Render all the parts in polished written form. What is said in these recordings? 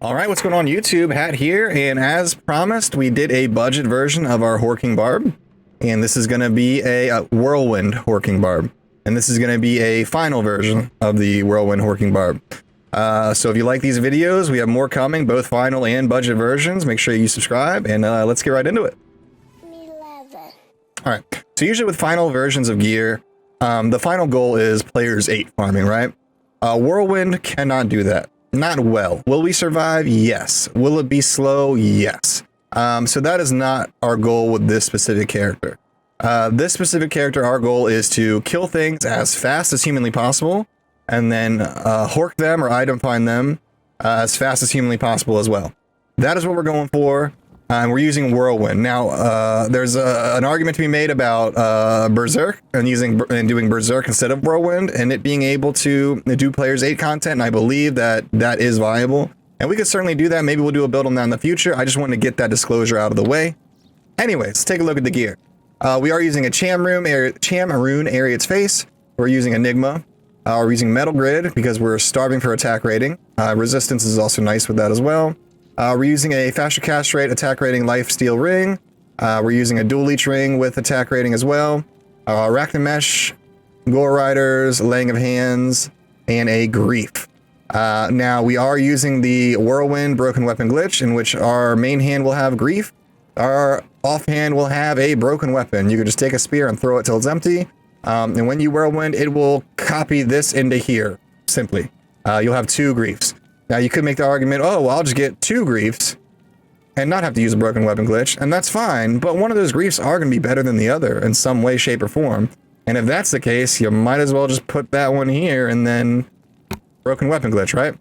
All right, what's going on YouTube? Hat here, and as promised, we did a budget version of our Horking Barb, and this is going to be a Whirlwind Horking Barb, and this is going to be a final version of the Whirlwind Horking Barb. So if you like these videos, we have more coming, both final and budget versions. Make sure you subscribe, and let's get right into it. 11. All right, so usually with final versions of gear, the final goal is players 8 farming, right? Whirlwind cannot do that. Not well. Will we survive? Yes. Will it be slow? Yes. So that is not our goal with this specific character. This specific character, our goal is to kill things as fast as humanly possible, and then hork them or item find them as fast as humanly possible as well. That is what we're going for, and we're using Whirlwind. Now, there's an argument to be made about Berserk and doing Berserk instead of Whirlwind, and it being able to do players 8 content, and I believe that that is viable. And we could certainly do that. Maybe we'll do a build on that in the future. I just wanted to get that disclosure out of the way. Anyways, let's take a look at the gear. We are using a Chamroon Ariat's Face. We're using Enigma. We're using Metal Grid because we're starving for attack rating. Resistance is also nice with that as well. We're using a faster cast rate, attack rating, life steal ring. We're using a dual leech ring with attack rating as well. Arachnomesh, Gore Riders, Laying of Hands, and a Grief. Now we are using the Whirlwind Broken Weapon glitch, in which our main hand will have Grief. Our offhand will have a broken weapon. You can just take a spear and throw it till it's empty. And when you Whirlwind, it will copy this into here, simply. You'll have 2 Griefs. Now, you could make the argument, oh, well, I'll just get 2 Griefs and not have to use a broken weapon glitch, and that's fine, but one of those Griefs are going to be better than the other in some way, shape, or form. And if that's the case, you might as well just put that one here and then broken weapon glitch, right?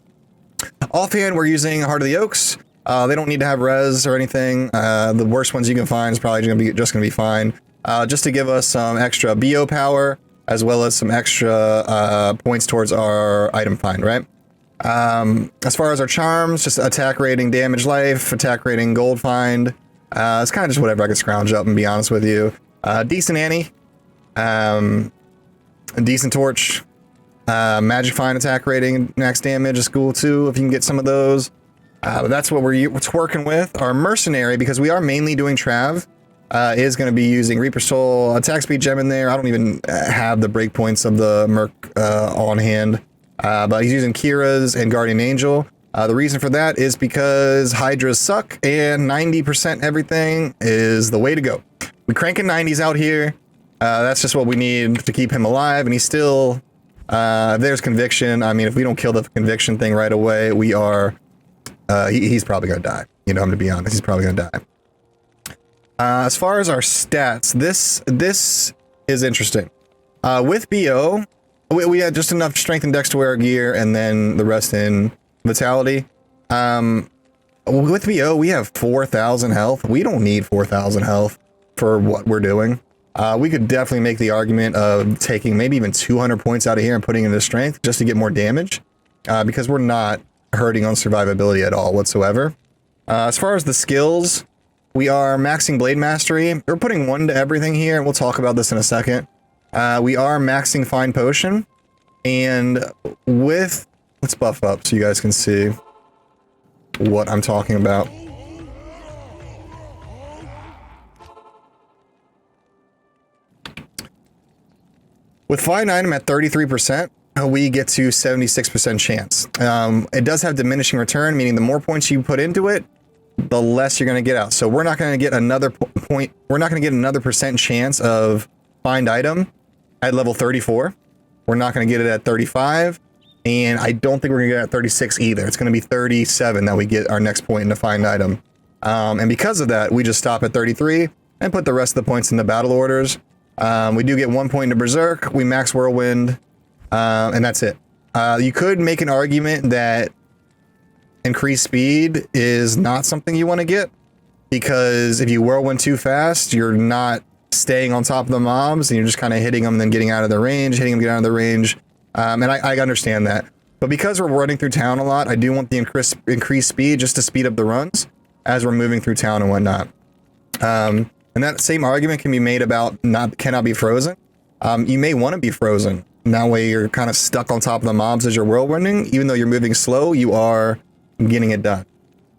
Offhand, we're using Heart of the Oaks. They don't need to have res or anything. The worst ones you can find is probably just going to be fine. Just to give us some extra BO power, as well as some extra points towards our item find, right? As far as our charms, just attack rating, damage life, attack rating, gold find. It's kind of just whatever I can scrounge up and be honest with you. Decent Annie. A decent torch. Magic find attack rating, max damage is cool too if you can get some of those. But that's what we're working with. Our mercenary, because we are mainly doing Trav, is going to be using Reaper Soul, attack speed gem in there. I don't even have the breakpoints of the Merc on hand. But he's using Kira's and Guardian Angel. The reason for that is because Hydras suck, and 90% everything is the way to go. We're cranking 90s out here. That's just what we need to keep him alive, and he's still... if there's conviction, I mean, if we don't kill the conviction thing right away, we are... he's probably going to die. You know, I'm going to be honest, he's probably going to die. As far as our stats, this is interesting. With BO... We had just enough strength and dex to wear our gear, and then the rest in vitality. With BO, we have 4,000 health. We don't need 4,000 health for what we're doing. We could definitely make the argument of taking maybe even 200 points out of here and putting into strength just to get more damage, because we're not hurting on survivability at all whatsoever. As far as the skills, we are maxing Blade Mastery. We're putting 1 to everything here, and we'll talk about this in a second. We are maxing Fine Potion, and with... Let's buff up so you guys can see what I'm talking about. With Fine Item at 33%, we get to 76% chance. It does have diminishing return, meaning the more points you put into it, the less you're going to get out. So we're not going to get another point... We're not going to get another % chance of Find Item at level 34. We're not going to get it at 35, and I don't think we're going to get it at 36 either. It's going to be 37 that we get our next point in the Find Item. And because of that, we just stop at 33 and put the rest of the points in the battle orders. We do get 1 point into Berserk, we max Whirlwind, and that's it. You could make an argument that increased speed is not something you want to get, because if you Whirlwind too fast, you're not staying on top of the mobs, and you're just kind of hitting them and then getting out of their range, hitting them, getting out of their range. And I understand that. But because we're running through town a lot, I do want the increased speed just to speed up the runs as we're moving through town and whatnot. And that same argument can be made about cannot be frozen. You may want to be frozen. And that way you're kind of stuck on top of the mobs as you're whirlwinding. Even though you're moving slow, you are getting it done.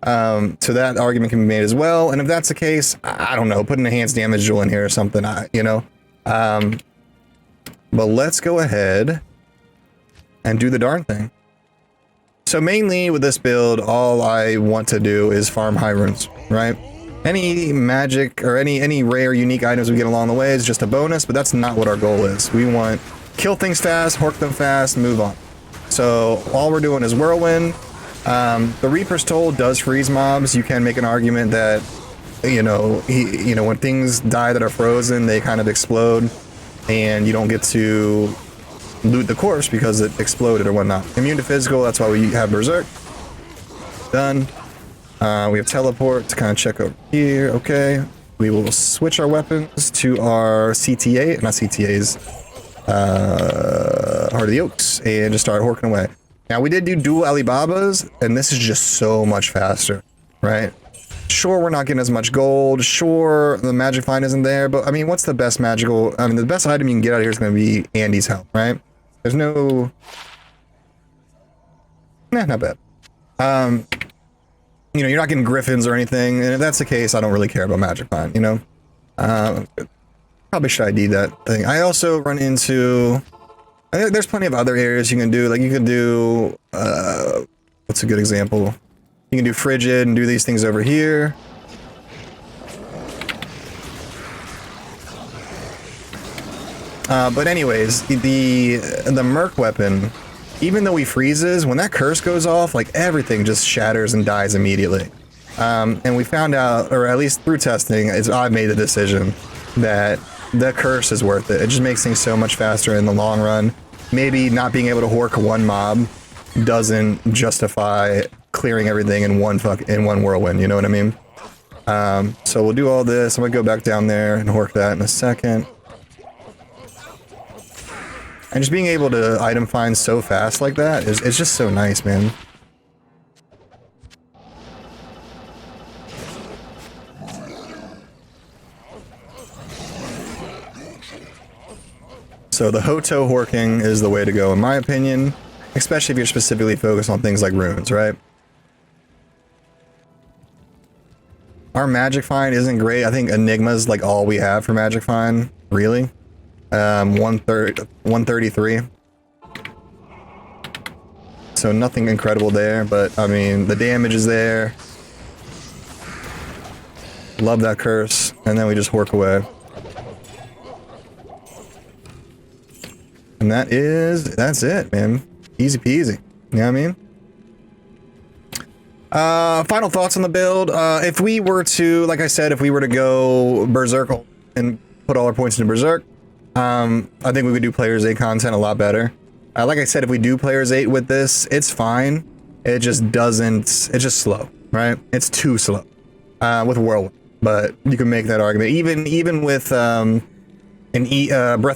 So that argument can be made as well. And if that's the case, I don't know, put an enhanced damage jewel in here or something, you know. But let's go ahead and do the darn thing. So mainly with this build, all I want to do is farm high runes, right? Any magic or any rare unique items we get along the way is just a bonus, but that's not what our goal is. We want kill things fast, hork them fast, move on. So all we're doing is whirlwind. The Reaper's Toll does freeze mobs. You can make an argument that, you know, when things die that are frozen, they kind of explode, and you don't get to loot the corpse because it exploded or whatnot. Immune to physical, that's why we have Berserk. Done. We have teleport to kind of check over here. Okay. We will switch our weapons to our CTA, not CTAs, Heart of the Oaks, and just start horking away. Now, we did do dual Alibabas, and this is just so much faster, right? Sure, we're not getting as much gold. Sure, the magic find isn't there, but I mean, what's the best magical? I mean, the best item you can get out of here is going to be Andy's help, right? There's no... Nah, not bad. You know, you're not getting griffins or anything, and if that's the case, I don't really care about magic find, you know? Probably should ID that thing. I also run into... I think there's plenty of other areas you can do. Like, you can do... what's a good example? You can do Frigid and do these things over here. But anyways, the Merc weapon, even though he freezes, when that curse goes off, like, everything just shatters and dies immediately. And we found out, or at least through testing, I've made the decision that the curse is worth it. It just makes things so much faster in the long run. Maybe not being able to hork one mob doesn't justify clearing everything in one whirlwind, you know what I mean? So we'll do all this. I'm gonna go back down there and hork that in a second. And just being able to item find so fast like that it's just so nice, man. So the Hoto horking is the way to go, in my opinion, especially if you're specifically focused on things like runes, right? Our magic find isn't great. I think Enigma's like all we have for magic find, really. 133. So nothing incredible there, but I mean, the damage is there. Love that curse, and then we just hork away. And that's it, man. Easy peasy. You know what I mean? Final thoughts on the build. If we were to, like I said, if we were to go Berserk and put all our points into Berserk, I think we would do Players 8 content a lot better. Like I said, if we do Players 8 with this, it's fine. It just doesn't, it's just slow, right? It's too slow, with Whirlwind. But you can make that argument. Even with, Breath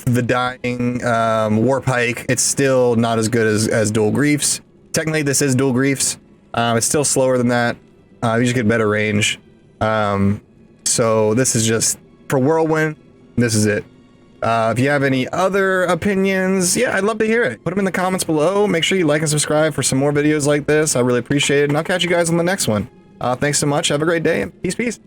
of the Dying, Warpike, it's still not as good as Dual Griefs. Technically, this is Dual Griefs. It's still slower than that. You just get better range. So this is just, for Whirlwind, this is it. If you have any other opinions, yeah, I'd love to hear it. Put them in the comments below. Make sure you like and subscribe for some more videos like this. I really appreciate it, and I'll catch you guys on the next one. Thanks so much. Have a great day, and peace, peace.